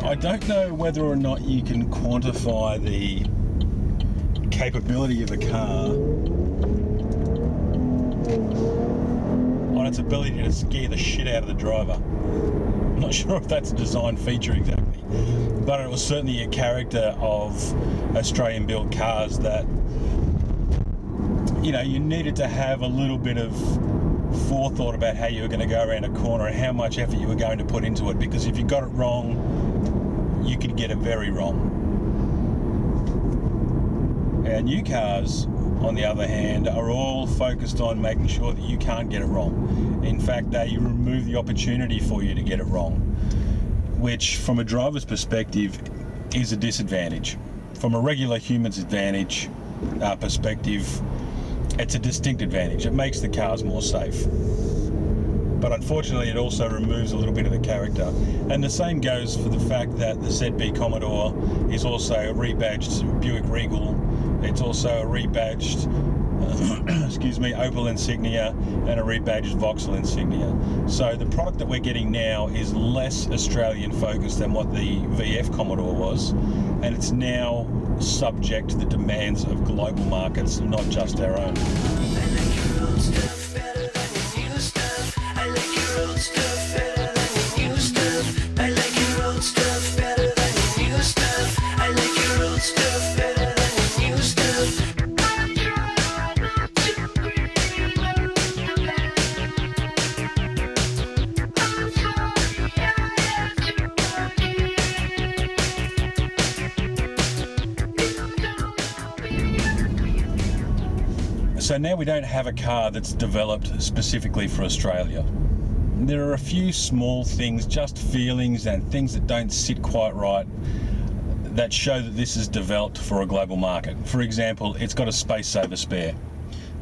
I don't know whether or not you can quantify the capability of a car on its ability to scare the shit out of the driver. I'm not sure if that's a design feature exactly, but it was certainly a character of Australian-built cars that, you know, you needed to have a little bit of forethought about how you were going to go around a corner and how much effort you were going to put into it, because if you got it wrong, you could get it very wrong. Our new cars, on the other hand, are all focused on making sure that you can't get it wrong. In fact, they remove the opportunity for you to get it wrong, which from a driver's perspective is a disadvantage. From a regular human's advantage perspective, it's a distinct advantage. It makes the cars more safe. But unfortunately, it also removes a little bit of the character. And the same goes for the fact that the ZB Commodore is also a rebadged Buick Regal. It's also a rebadged, excuse me, Opel Insignia and a rebadged Vauxhall Insignia. So the product that we're getting now is less Australian focused than what the VF Commodore was. And it's now subject to the demands of global markets, not just our own. So now we don't have a car that's developed specifically for Australia. There are a few small things, just feelings and things that don't sit quite right, that show that this is developed for a global market. For example, it's got a space saver spare.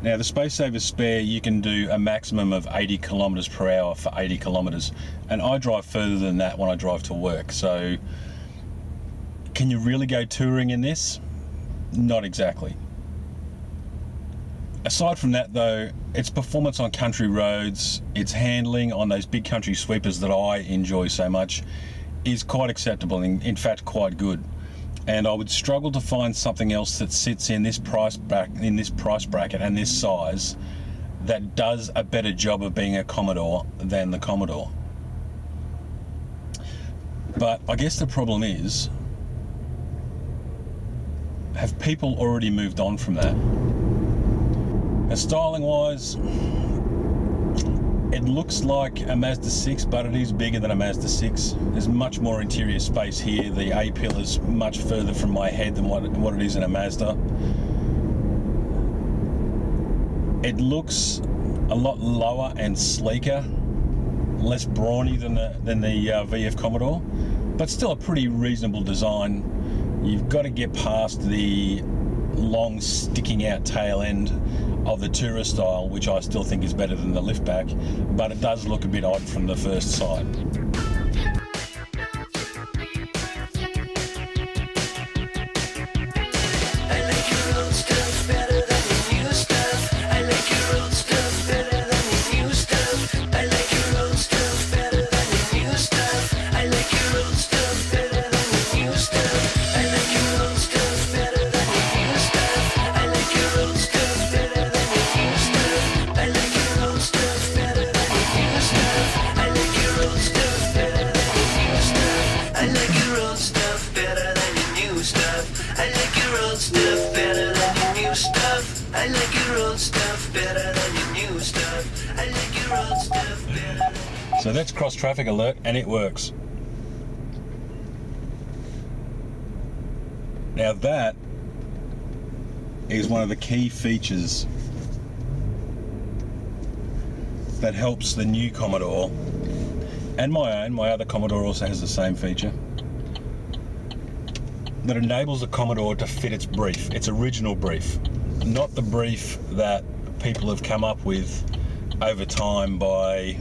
Now the space saver spare, you can do a maximum of 80 kilometers per hour for 80 kilometers, and I drive further than that when I drive to work. So can you really go touring in this? Not exactly. Aside from that though, its performance on country roads, its handling on those big country sweepers that I enjoy so much, is quite acceptable, in fact quite good. And I would struggle to find something else that sits in this price bracket and this size that does a better job of being a Commodore than the Commodore. But I guess the problem is, have people already moved on from that? Now, styling wise, it looks like a Mazda 6, but it is bigger than a Mazda 6. There's much more interior space here. The A-pillar is much further from my head than what it is in a Mazda. It looks a lot lower and sleeker, less brawny than the VF Commodore, but still a pretty reasonable design. You've got to get past the long sticking out tail end of the tourist style, which I still think is better than the liftback, but it does look a bit odd from the first sight. So that's cross traffic alert, and it works. Now that is one of the key features that helps the new Commodore, and my other Commodore also has the same feature, that enables the Commodore to fit its brief, its original brief, not the brief that people have come up with over time by,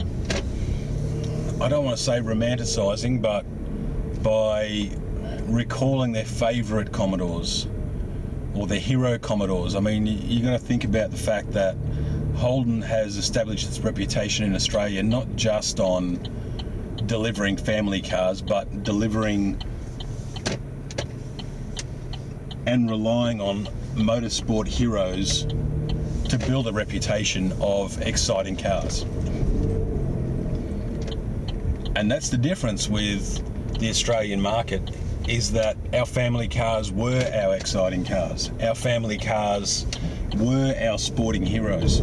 I don't want to say romanticising, but by recalling their favourite Commodores or their hero Commodores. I mean, you got to think about the fact that Holden has established its reputation in Australia not just on delivering family cars, but delivering and relying on motorsport heroes to build a reputation of exciting cars. And that's the difference with the Australian market, is that our family cars were our exciting cars. Our family cars were our sporting heroes.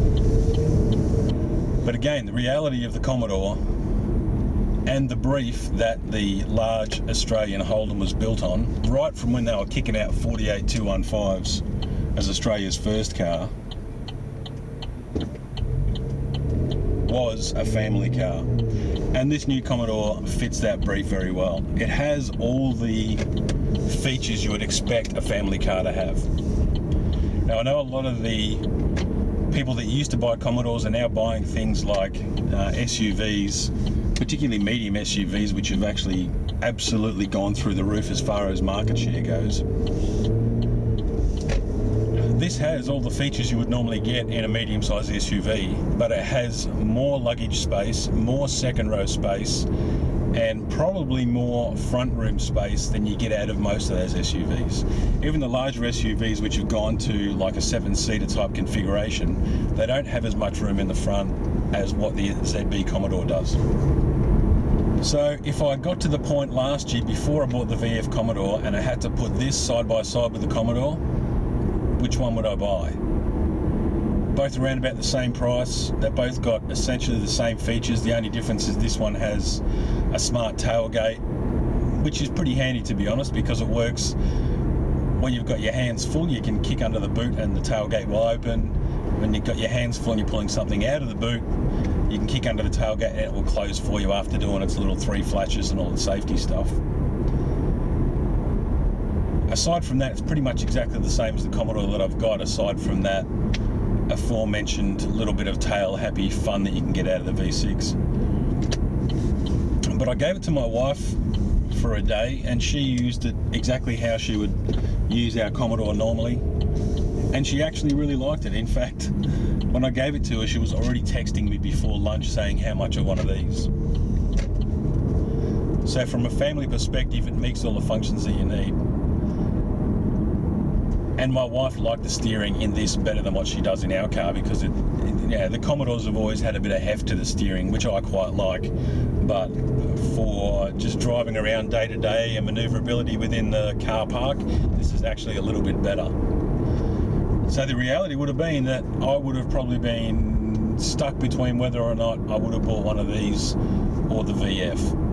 But again, the reality of the Commodore and the brief that the large Australian Holden was built on, right from when they were kicking out 48 215s as Australia's first car, was a family car. And this new Commodore fits that brief very well. It has all the features you would expect a family car to have. Now, I know a lot of the people that used to buy Commodores are now buying things like SUVs, particularly medium SUVs, which have actually absolutely gone through the roof as far as market share goes. This has all the features you would normally get in a medium-sized SUV, but it has more luggage space, more second row space, and probably more front room space than you get out of most of those SUVs. Even the larger SUVs, which have gone to like a 7-seater type configuration, they don't have as much room in the front as what the ZB Commodore does. So if I got to the point last year before I bought the VF Commodore and I had to put this side by side with the Commodore, which one would I buy? Both around about the same price. They both got essentially the same features. The only difference is this one has a smart tailgate, which is pretty handy, to be honest, because it works when you've got your hands full. You can kick under the boot and the tailgate will open. When you've got your hands full and you're pulling something out of the boot, you can kick under the tailgate and it will close for you after doing its little 3 flashes and all the safety stuff. Aside from that, it's pretty much exactly the same as the Commodore that I've got, aside from that aforementioned little bit of tail happy fun that you can get out of the V6. But I gave it to my wife for a day and she used it exactly how she would use our Commodore normally, and she actually really liked it. In fact, when I gave it to her, she was already texting me before lunch saying how much I wanted these. So from a family perspective, it meets all the functions that you need. And my wife liked the steering in this better than what she does in our car, because the Commodores have always had a bit of heft to the steering, which I quite like. But for just driving around day to day and manoeuvrability within the car park, this is actually a little bit better. So the reality would have been that I would have probably been stuck between whether or not I would have bought one of these or the VF.